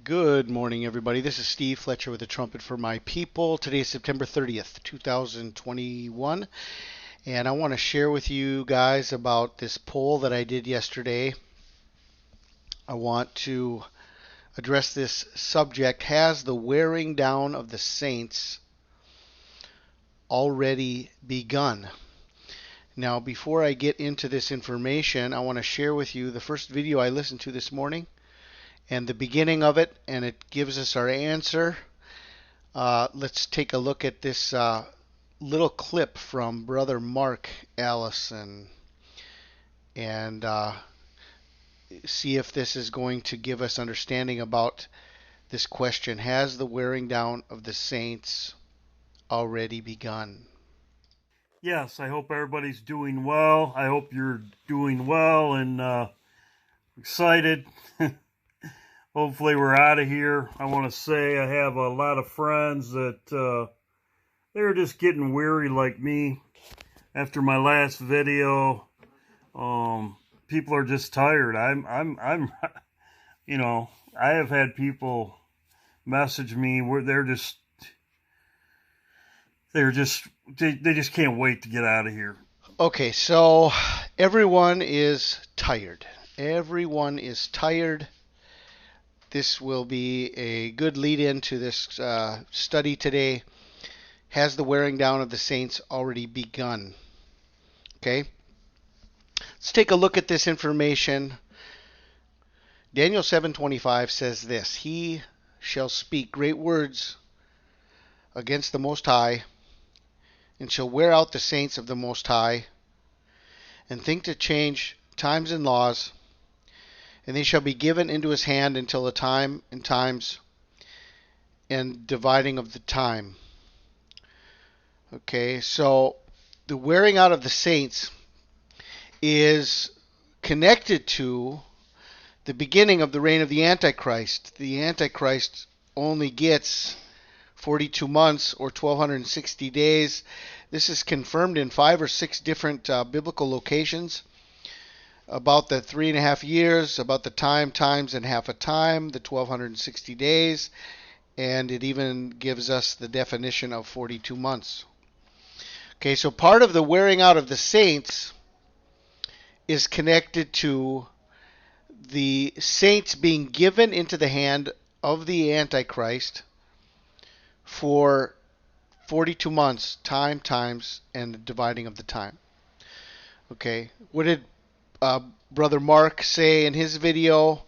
Good morning, everybody. This is Steve Fletcher with the Trumpet for My People. Today is September 30th, 2021, and I want to share with you guys about this poll that I did yesterday. I want to address this subject. Has the wearing down of the saints already begun? Now, before I get into this information, I want to share with you the first video I listened to this morning and the beginning of it, and it gives us our answer. Let's take a look at this little clip from Brother Mark Allison and see if this is going to give us understanding about this question. Has the wearing down of the saints already begun? Yes, I hope everybody's doing well. I hope you're doing well and excited. Hopefully we're out of here. I want to say I have a lot of friends that they're just getting weary like me after my last video. People are just tired. I'm you know, I have had people message me where they just can't wait to get out of here. Okay, so everyone is tired. Everyone is tired. This will be a good lead into this study today. Has the wearing down of the saints already begun? Okay. Let's take a look at this information. Daniel 7:25 says this: He shall speak great words against the Most High, and shall wear out the saints of the Most High, and think to change times and laws, and they shall be given into his hand until the time and times and dividing of the time. Okay, so the wearing out of the saints is connected to the beginning of the reign of the Antichrist. The Antichrist only gets 42 months or 1260 days. This is confirmed in 5 or 6 different biblical locations about the 3.5 years, about the times and half a time, the 1260 days, and it even gives us the definition of 42 months. Okay, so part of the wearing out of the saints is connected to the saints being given into the hand of the Antichrist for 42 months, times, and the dividing of the time. Okay, what did Brother Mark say in his video?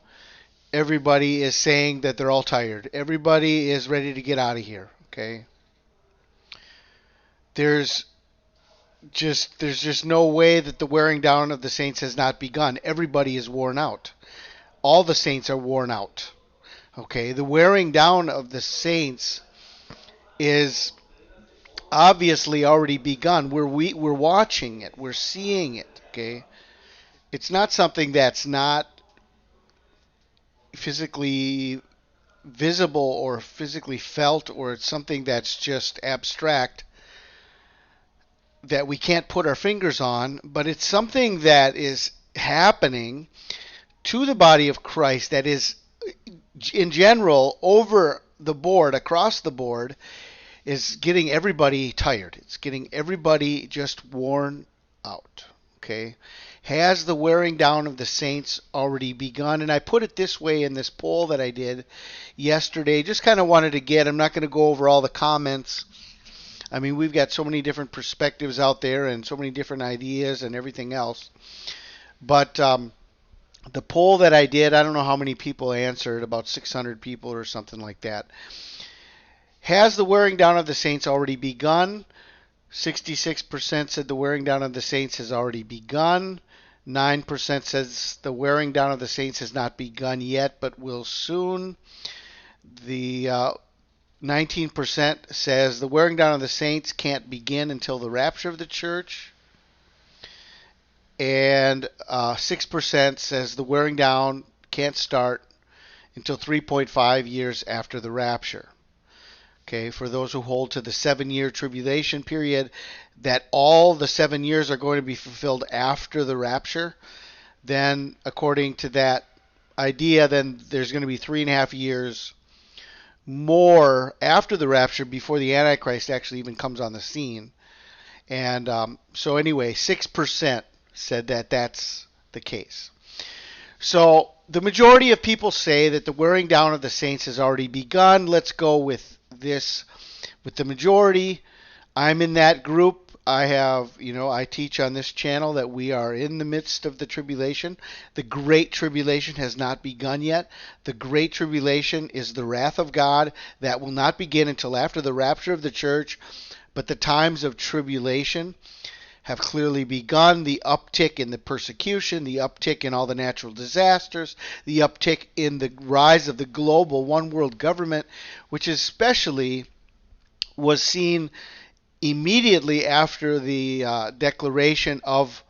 Everybody is saying that they're all tired. Everybody is ready to get out of here. Okay, there's just no way that the wearing down of the saints has not begun. Everybody is worn out. All the saints are worn out. Okay, the wearing down of the saints is obviously already begun. We're watching it. We're seeing it. Okay, it's not something that's not physically visible or physically felt, or it's something that's just abstract that we can't put our fingers on, but it's something that is happening to the body of Christ that is, in general, over the board, across the board, is getting everybody tired. It's getting everybody just worn out. Okay? Has the wearing down of the saints already begun? And I put it this way in this poll that I did yesterday. Just kind of wanted to I'm not going to go over all the comments. I mean, we've got so many different perspectives out there and so many different ideas and everything else. But the poll that I did, I don't know how many people answered, about 600 people or something like that. Has the wearing down of the saints already begun? 66% said the wearing down of the saints has already begun. 9% says the wearing down of the saints has not begun yet, but will soon. The 19% says the wearing down of the saints can't begin until the rapture of the church. And 6% says the wearing down can't start until 3.5 years after the rapture. Okay, for those who hold to the 7-year tribulation period, that all the 7 years are going to be fulfilled after the rapture, then according to that idea, then there's going to be 3.5 years more after the rapture before the Antichrist actually even comes on the scene. And so anyway, 6% said that that's the case. So the majority of people say that the wearing down of the saints has already begun. Let's go with this, with the majority. I'm in that group. I teach on this channel that we are in the midst of the tribulation. The Great Tribulation has not begun yet. The Great Tribulation is the wrath of God that will not begin until after the rapture of the church. But the times of tribulation have clearly begun. The uptick in the persecution, the uptick in all the natural disasters, the uptick in the rise of the global one world government, which especially was seen immediately after the declaration of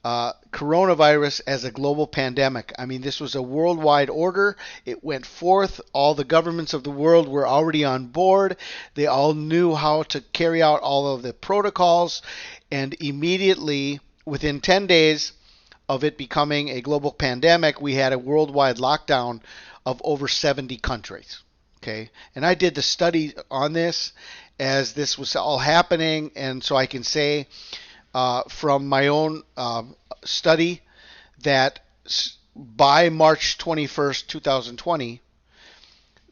coronavirus as a global pandemic. I mean, this was a worldwide order. It went forth. All the governments of the world were already on board. They all knew how to carry out all of the protocols. And immediately, within 10 days of it becoming a global pandemic, we had a worldwide lockdown of over 70 countries. Okay, and I did the study on this as this was all happening, and so I can say from my own study that by March 21st, 2020,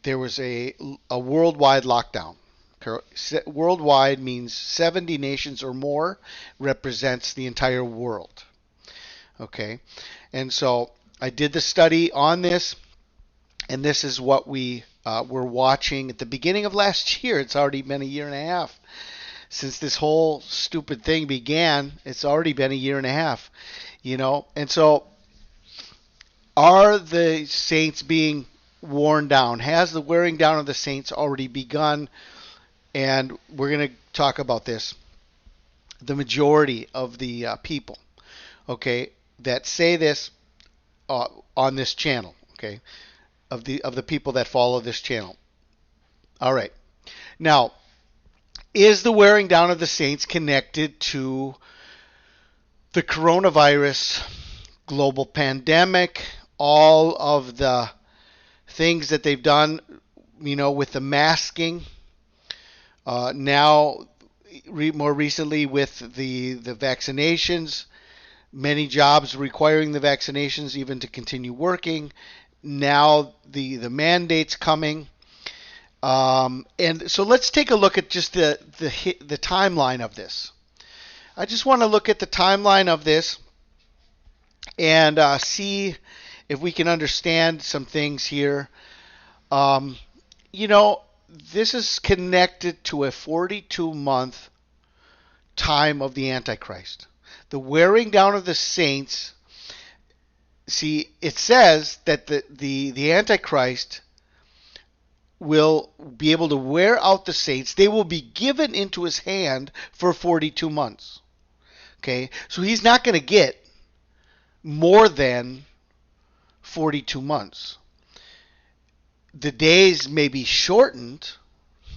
there was a worldwide lockdown. Worldwide means 70 nations or more, represents the entire world. Okay, and so I did the study on this, and this is what we were watching at the beginning of last year. It's already been a year and a half since this whole stupid thing began. It's already been a year and a half, and so are the saints being worn down? Has the wearing down of the saints already begun? And we're going to talk about this. The majority of the people, okay, that say this on this channel, okay, of the people that follow this channel. All right. Now, is the wearing down of the saints connected to the coronavirus, global pandemic, all of the things that they've done, with the masking? Now, more recently with the vaccinations, many jobs requiring the vaccinations even to continue working. Now the mandates coming. And so let's take a look at just the timeline of this. I just want to look at the timeline of this and see if we can understand some things here. This is connected to a 42-month time of the Antichrist. The wearing down of the saints. See, it says that the Antichrist will be able to wear out the saints. They will be given into his hand for 42 months. Okay, so he's not going to get more than 42 months. The days may be shortened,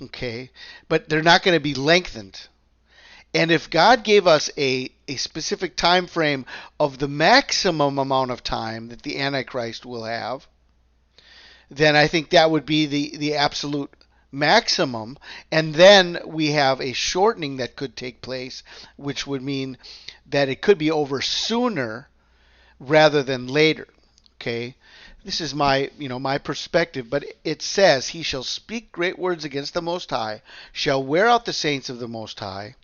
okay, but they're not going to be lengthened. And if God gave us a specific time frame of the maximum amount of time that the Antichrist will have, then I think that would be the absolute maximum. And then we have a shortening that could take place, which would mean that it could be over sooner rather than later. Okay, this is my perspective, but it says, "He shall speak great words against the Most High, shall wear out the saints of the Most High,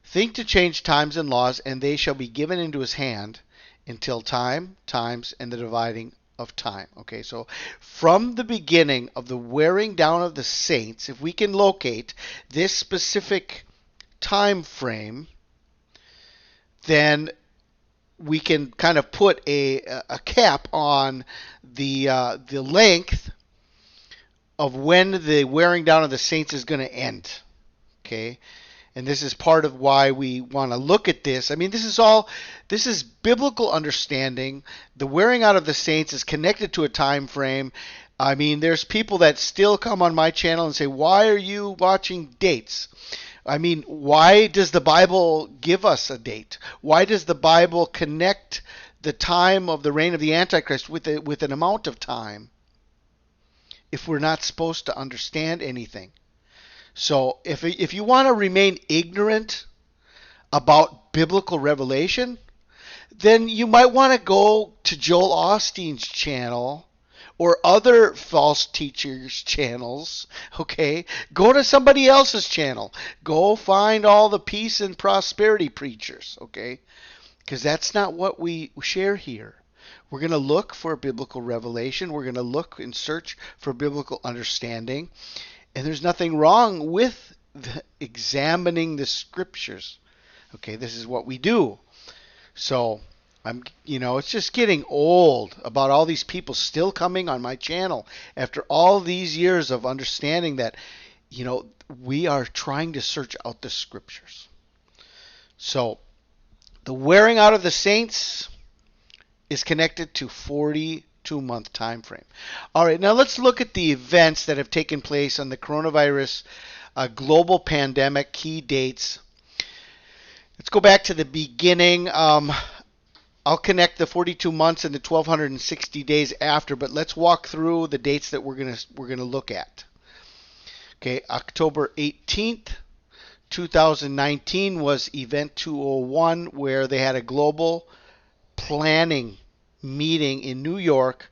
think to change times and laws, and they shall be given into his hand until times, and the dividing of time." Okay, so from the beginning of the wearing down of the saints, if we can locate this specific time frame, then we can kind of put a cap on the length of when the wearing down of the saints is going to end. Okay, and this is part of why we want to look at this. I mean, this is biblical understanding. The wearing out of the saints is connected to a time frame. I mean, there's people that still come on my channel and say, "Why are you watching dates?" I mean, why does the Bible give us a date? Why does the Bible connect the time of the reign of the Antichrist with an amount of time if we're not supposed to understand anything? So if you want to remain ignorant about biblical revelation, then you might want to go to Joel Osteen's channel or other false teachers' channels, okay? Go to somebody else's channel. Go find all the peace and prosperity preachers, okay? Because that's not what we share here. We're going to look for biblical revelation. We're going to look and search for biblical understanding. And there's nothing wrong with examining the scriptures. Okay, this is what we do. So, it's just getting old about all these people still coming on my channel after all these years of understanding that, we are trying to search out the scriptures. So, the wearing out of the saints is connected to 42-month time frame. All right, now let's look at the events that have taken place on the coronavirus global pandemic key dates. Let's go back to the beginning. I'll connect the 42 months and the 1260 days after, but let's walk through the dates that we're gonna look at. Okay, October 18th, 2019 was Event 201, where they had a global planning meeting in New York.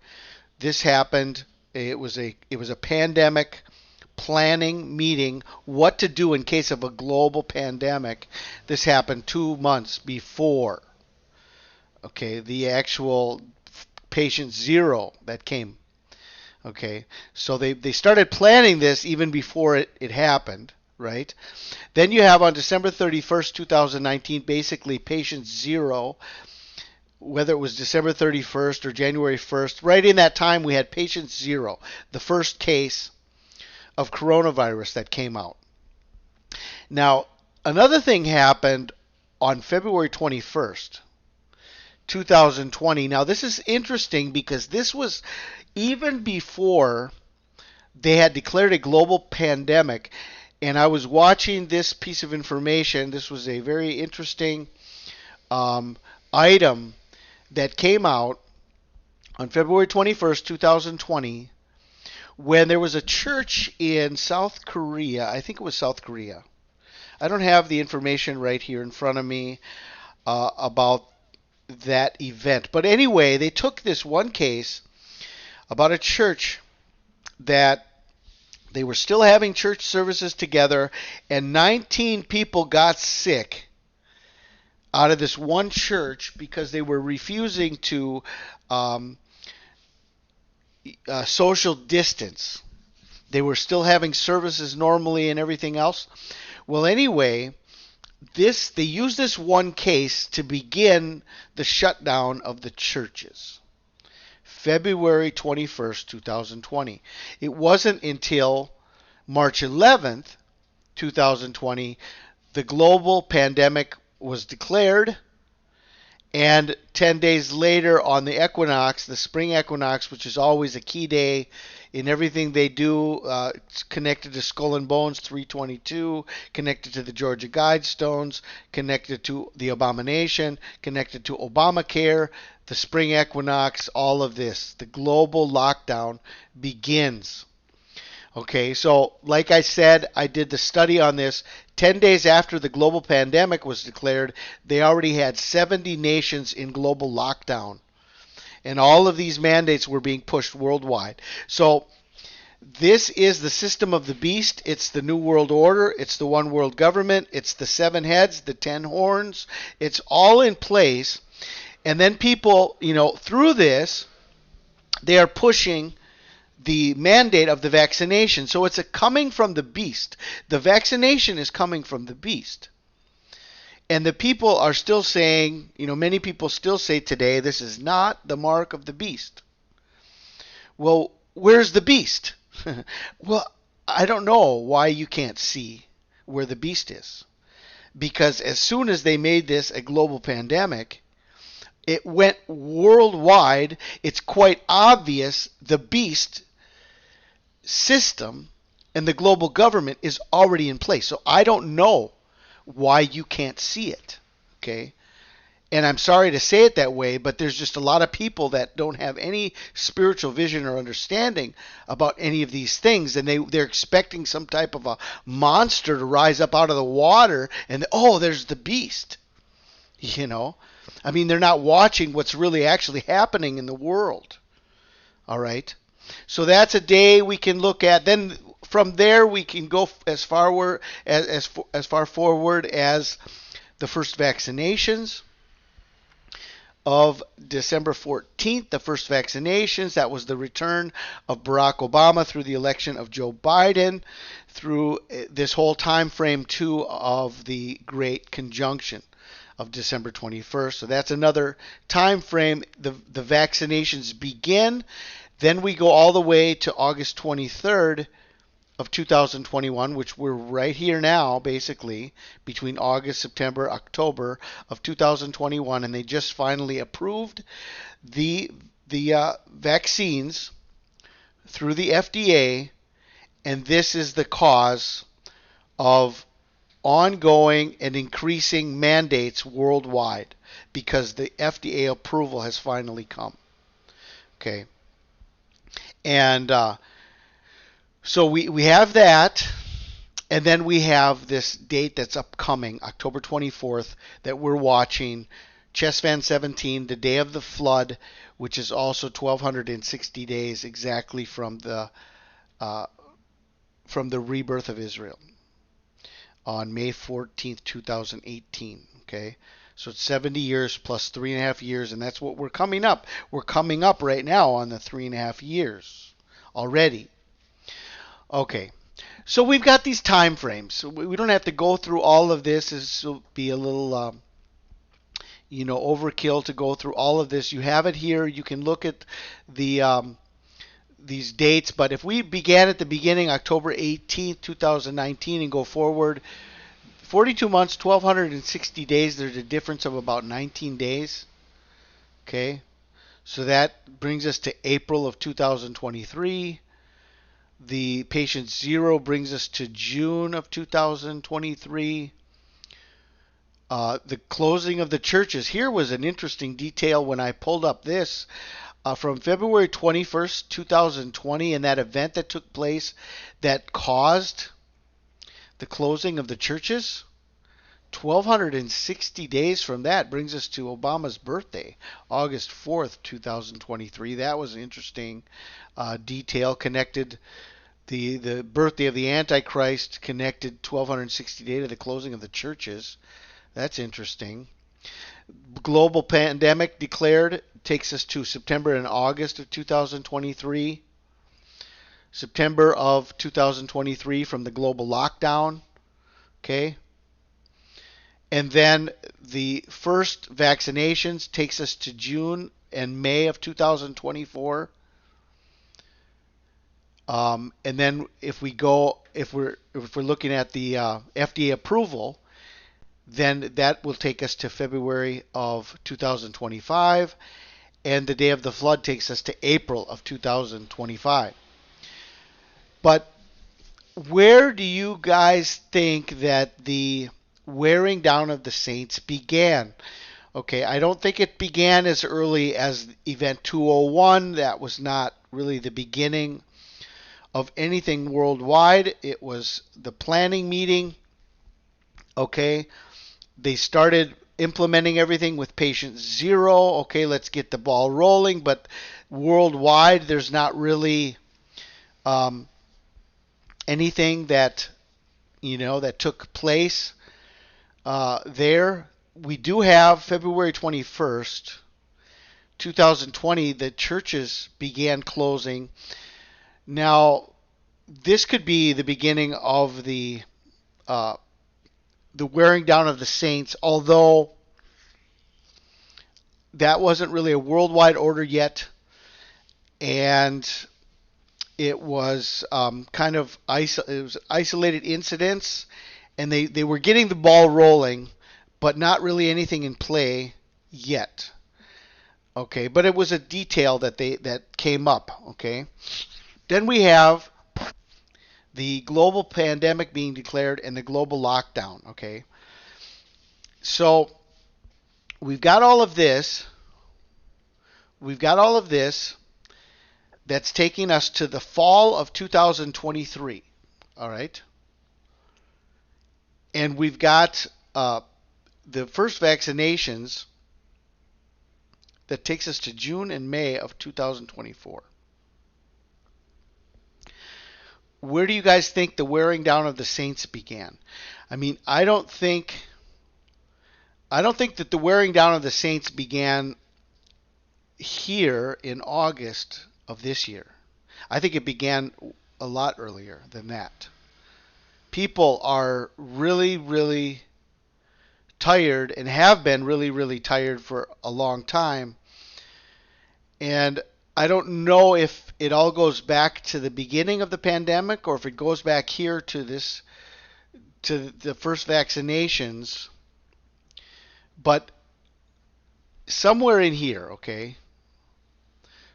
This happened. It was a pandemic planning meeting, what to do in case of a global pandemic. This happened 2 months before, okay, the actual patient zero that came. Okay, so they started planning this even before it happened, right? Then you have on December 31st, 2019, basically patient zero, whether it was December 31st or January 1st, right in that time we had patient zero, the first case of coronavirus that came out. Now, another thing happened on February 21st, 2020. Now, this is interesting because this was even before they had declared a global pandemic. And I was watching this piece of information. This was a very interesting item that came out on February 21st, 2020, when there was a church in South Korea. I think it was South Korea. I don't have the information right here in front of me about that event. But anyway, they took this one case about a church that they were still having church services together, and 19 people got sick out of this one church because they were refusing to social distance. They were still having services normally and everything else. Well, anyway, they used this one case to begin the shutdown of the churches. February 21st, 2020. It wasn't until March 11th, 2020, the global pandemic was declared, and 10 days later on the equinox, the spring equinox, which is always a key day in everything they do, it's connected to Skull and Bones 322, connected to the Georgia Guidestones, connected to the Abomination, connected to Obamacare, the spring equinox, all of this. The global lockdown begins. Okay, so like I said, I did the study on this. 10 days after the global pandemic was declared, they already had 70 nations in global lockdown. And all of these mandates were being pushed worldwide. So this is the system of the beast. It's the New World Order. It's the one world government. It's the 7 heads, the 10 horns. It's all in place. And then people, through this, they are pushing the mandate of the vaccination. So it's a coming from the beast. The vaccination is coming from the beast. And the people are still saying, many people still say today, this is not the mark of the beast. Well, where's the beast? Well, I don't know why you can't see where the beast is. Because as soon as they made this a global pandemic, it went worldwide. It's quite obvious the beast system and the global government is already in place. So I don't know why you can't see it. Okay? And I'm sorry to say it that way, but there's just a lot of people that don't have any spiritual vision or understanding about any of these things, and they're expecting some type of a monster to rise up out of the water, and oh, there's the beast. You know, I mean, they're not watching what's really actually happening in the world. All right, so that's a day we can look at. Then from there we can go as far forward as the first vaccinations of December 14th, the first vaccinations. That was the return of Barack Obama through the election of Joe Biden, through this whole time frame too of the Great Conjunction of December 21st. So that's another time frame. The vaccinations begin. Then we go all the way to August 23rd of 2021, which we're right here now, basically, between August, September, October of 2021, and they just finally approved the vaccines through the FDA, and this is the cause of ongoing and increasing mandates worldwide because the FDA approval has finally come. Okay, and so we have that, and then we have this date that's upcoming, October 24th, that we're watching, Chesvan 17, the day of the flood, which is also 1260 days exactly from the rebirth of Israel on May 14th, 2018. Okay, so it's 70 years plus 3.5 years, and that's what we're coming up. We're coming up right now on the 3.5 years already. Okay, so we've got these time frames. So we don't have to go through all of this. This will be a little, overkill to go through all of this. You have it here. You can look at these dates. But if we began at the beginning, October 18th, 2019, and go forward, 42 months, 1,260 days. There's a difference of about 19 days. Okay, so that brings us to April of 2023. The patient zero brings us to June of 2023. The closing of the churches. Here was an interesting detail when I pulled up this from February 21st, 2020, and that event that took place that caused the closing of the churches. 1,260 days from that brings us to Obama's birthday, August 4th, 2023. That was an interesting detail connected. The birthday of the Antichrist connected 1,260 days to the closing of the churches. That's interesting. Global pandemic declared takes us to September and August of 2023. September of 2023 from the global lockdown. Okay. And then the first vaccinations takes us to June and May of 2024. And then if we're looking at the FDA approval, then that will take us to February of 2025, and the day of the flood takes us to April of 2025. But where do you guys think that the wearing down of the saints began? Okay, I don't think it began as early as Event 201. That was not really the beginning of anything worldwide. It was the planning meeting. Okay, they started implementing everything with patient zero. Okay, let's get the ball rolling. But worldwide, there's not really anything that that took place there. We do have February 21st, 2020. The churches began closing. Now, this could be the beginning of the wearing down of the saints, although that wasn't really a worldwide order yet, and it was kind of it was isolated incidents, and they were getting the ball rolling, but not really anything in play yet. Okay, but it was a detail that came up. Okay, then we have the global pandemic being declared and the global lockdown. Okay, so we've got all of this. We've got all of this that's taking us to the fall of 2023. All right. And we've got the first vaccinations that takes us to June and May of 2024. Where do you guys think the wearing down of the saints began? I mean, I don't think that the wearing down of the saints began here in August of this year. I think it began a lot earlier than that. People are really, really tired and have been really, really tired for a long time. And I don't know if it all goes back to the beginning of the pandemic or if it goes back here to the first vaccinations, but somewhere in here, okay?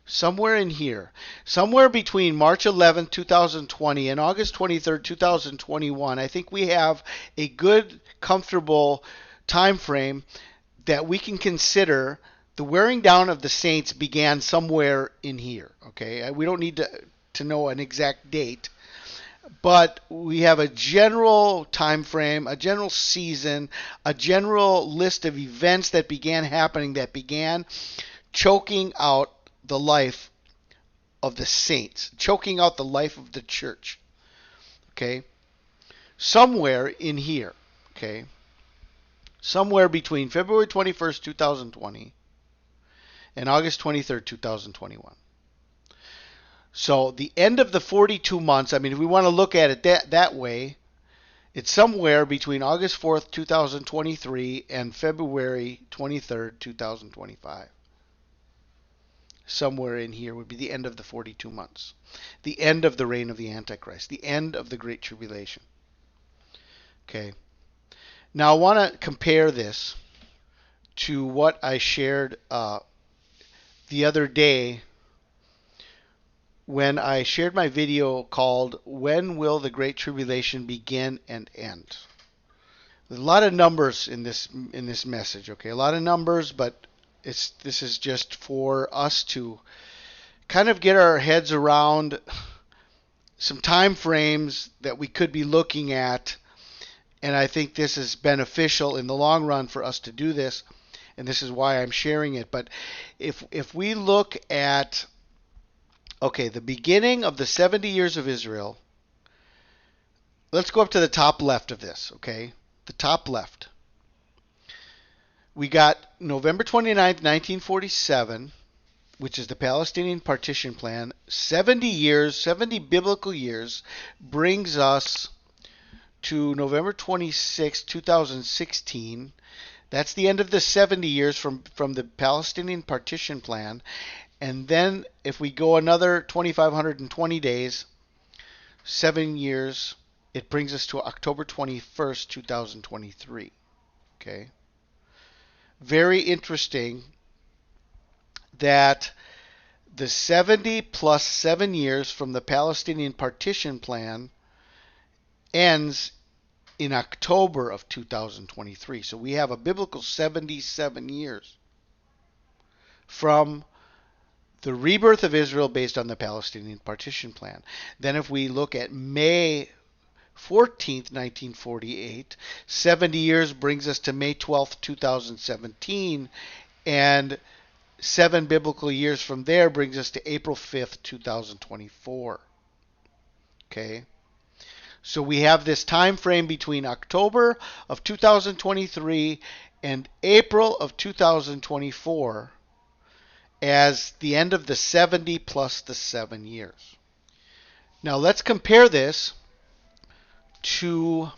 Somewhere in here, somewhere between March 11th, 2020 and August 23rd, 2021, I think we have a good, comfortable time frame that we can consider the wearing down of the saints began somewhere in here. Okay, we don't need to know an exact date, but we have a general time frame, a general season, a general list of events that began happening that began choking out the life of the saints, choking out the life of the church. Okay, somewhere in here. Okay, somewhere between February 21st, 2020 and August 23rd, 2021. So the end of the 42 months, I mean, if we want to look at it that way, it's somewhere between August 4th, 2023 and February 23rd, 2025. Somewhere in here would be the end of the 42 months. The end of the reign of the Antichrist. The end of the Great Tribulation. Okay. Now I want to compare this to what I shared the other day when I shared my video called "When Will the Great Tribulation Begin and End?" There's a lot of numbers in this message, okay? A lot of numbers, but this is just for us to kind of get our heads around some time frames that we could be looking at, and I think this is beneficial in the long run for us to do this, and this is why I'm sharing it. But if we look at the beginning of the 70 years of Israel, let's go up to the top left of this, okay? The top left. We got November 29th, 1947, which is the Palestinian partition plan. 70 years, 70 biblical years, brings us to November 26, 2016. That's the end of the 70 years from the Palestinian partition plan. And then if we go another 2,520 days, 7 years, it brings us to October 21st, 2023. Okay. Very interesting that the 70 plus 7 years from the Palestinian partition plan ends in October of 2023. So we have a biblical 77 years from the rebirth of Israel based on the Palestinian partition plan. Then if we look at May 14th, 1948, 70 years brings us to May 12th, 2017, and 7 biblical years from there brings us to April 5th, 2024. Okay? So we have this time frame between October of 2023 and April of 2024 as the end of the 70 plus the 7 years. Now let's compare this to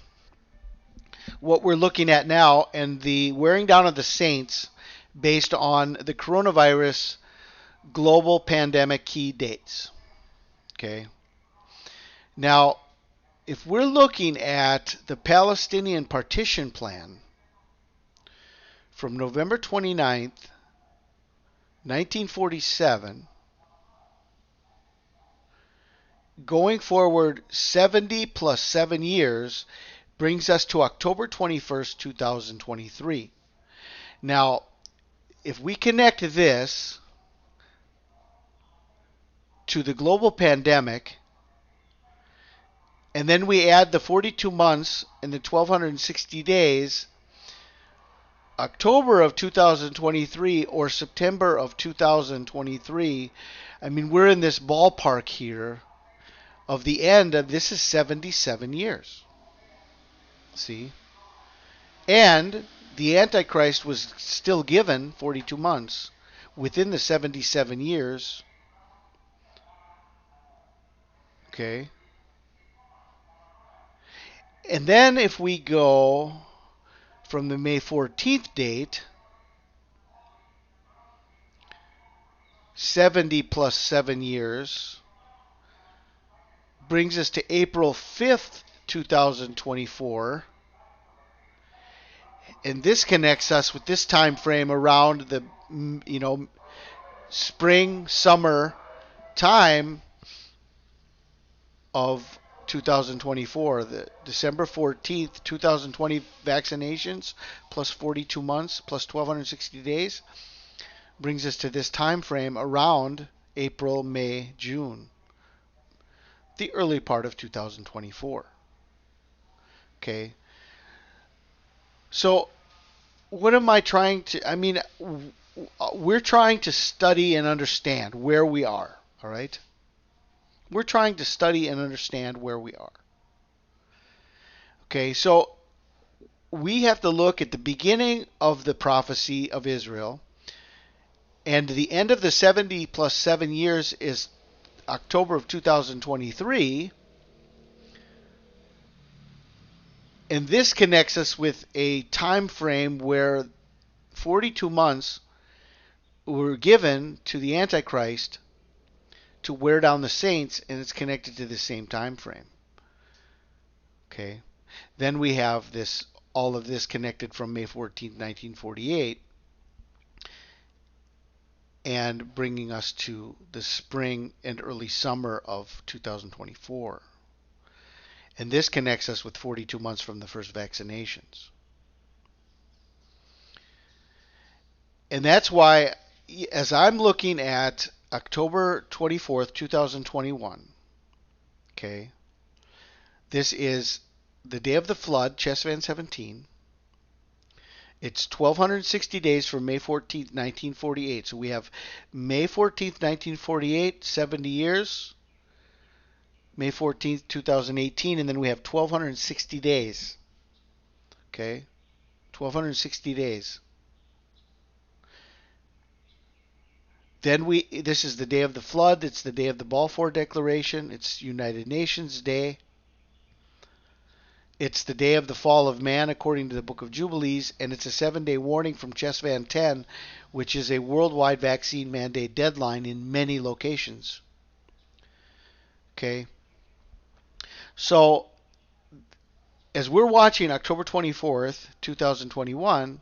what we're looking at now and the wearing down of the saints based on the coronavirus global pandemic key dates. Okay. Now, if we're looking at the Palestinian partition plan from November 29th, 1947, going forward 70 plus 7 years brings us to October 21st, 2023. Now, if we connect this to the global pandemic, and then we add the 42 months and the 1260 days, October of 2023 or September of 2023, I mean, we're in this ballpark here of the end of this is 77 years. See? And the Antichrist was still given 42 months within the 77 years. Okay. And then if we go from the May 14th date, 70 plus 7 years brings us to April 5th, 2024. And this connects us with this time frame around the spring, summer time of 2024. The December 14th, 2020 vaccinations plus 42 months plus 1260 days brings us to this time frame around April, May, June, the early part of 2024. Okay. So what am I trying to, I mean, we're trying to study and understand where we are, all right? We're trying to study and understand where we are. Okay, so we have to look at the beginning of the prophecy of Israel, and the end of the 70 plus 7 years is October of 2023, and this connects us with a time frame where 42 months were given to the Antichrist to wear down the saints, and it's connected to the same time frame. Okay. Then we have this, all of this connected from May 14th, 1948, and bringing us to the spring and early summer of 2024. And this connects us with 42 months from the first vaccinations. And that's why, as I'm looking at October 24th, 2021, okay, this is the day of the flood, Chesvan 17. It's 1260 days from May 14th, 1948. So we have May 14th, 1948, 70 years. May 14th, 2018, and then we have 1260 days. Okay? 1260 days. Then this is the day of the flood. It's the day of the Balfour Declaration. It's United Nations Day. It's the day of the fall of man according to the Book of Jubilees, and it's a 7-day warning from Chesvan 10, which is a worldwide vaccine mandate deadline in many locations. Okay? So, as we're watching October 24th, 2021,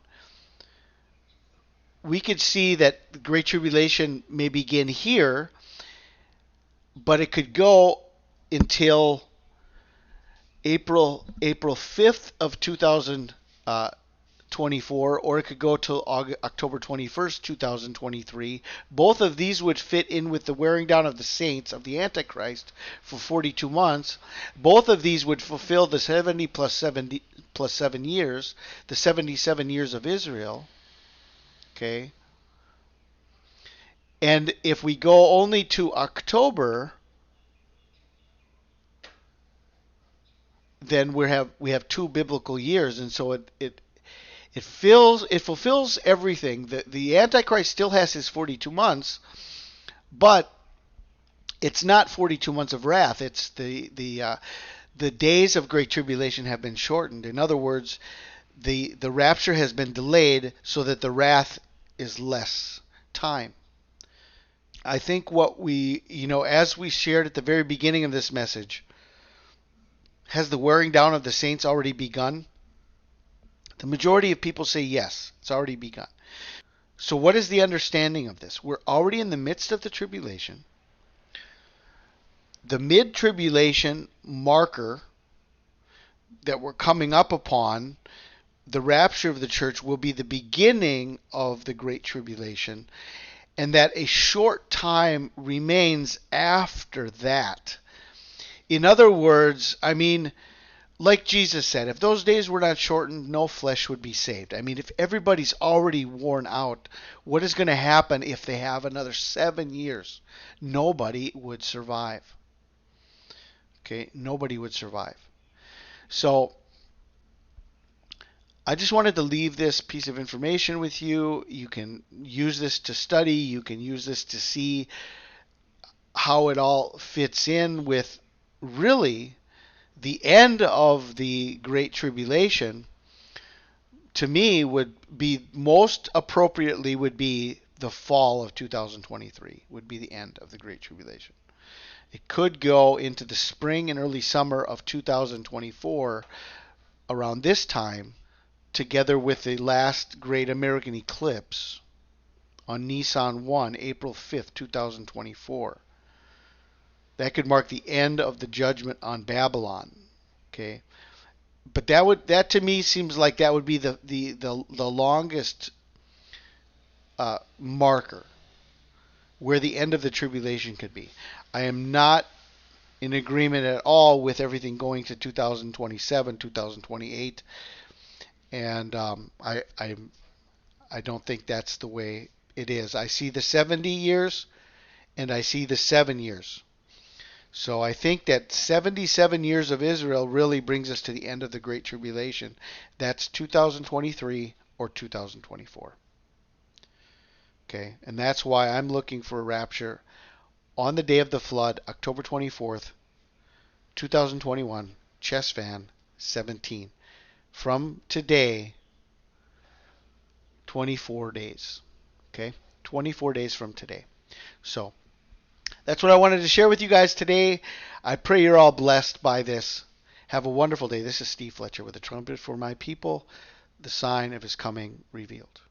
we could see that the Great Tribulation may begin here, but it could go until April 5th of 2024, or it could go till October 21st, 2023. Both of these would fit in with the wearing down of the saints of the Antichrist for 42 months. Both of these would fulfill the 70 plus 7 years, the 77 years of Israel. Okay. And if we go only to October, then we have 2 biblical years, and so it fulfills everything. The Antichrist still has his 42 months, but it's not 42 months of wrath. It's the days of Great Tribulation have been shortened. In other words, the rapture has been delayed so that the wrath is less time. I think what we, as we shared at the very beginning of this message, has the wearing down of the saints already begun? The majority of people say yes, it's already begun. So what is the understanding of this? We're already in the midst of the tribulation. The mid-tribulation marker that we're coming up upon the rapture of the church will be the beginning of the Great Tribulation, and that a short time remains after that. In other words, I mean, like Jesus said, if those days were not shortened, no flesh would be saved. I mean, if everybody's already worn out, what is going to happen if they have another 7 years? Nobody would survive. Okay, nobody would survive. So I just wanted to leave this piece of information with you. You can use this to study. You can use this to see how it all fits in with really the end of the Great Tribulation. To me, would be most appropriately would be the fall of 2023 would be the end of the Great Tribulation. It could go into the spring and early summer of 2024 around this time, together with the last great American eclipse on Nisan 1, April 5th, 2024. That could mark the end of the judgment on Babylon. Okay, but that to me seems like that would be the longest marker where the end of the tribulation could be. I am not in agreement at all with everything going to 2027, 2028, and I don't think that's the way it is. I see the 70 years and I see the 7 years. So I think that 77 years of Israel really brings us to the end of the Great Tribulation. That's 2023 or 2024. Okay, and that's why I'm looking for a rapture on the day of the flood, October 24th, 2021, Chesvan 17. From today, 24 days. Okay, 24 days from today. So that's what I wanted to share with you guys today. I pray you're all blessed by this. Have a wonderful day. This is Steve Fletcher with a trumpet for my people, the sign of his coming revealed.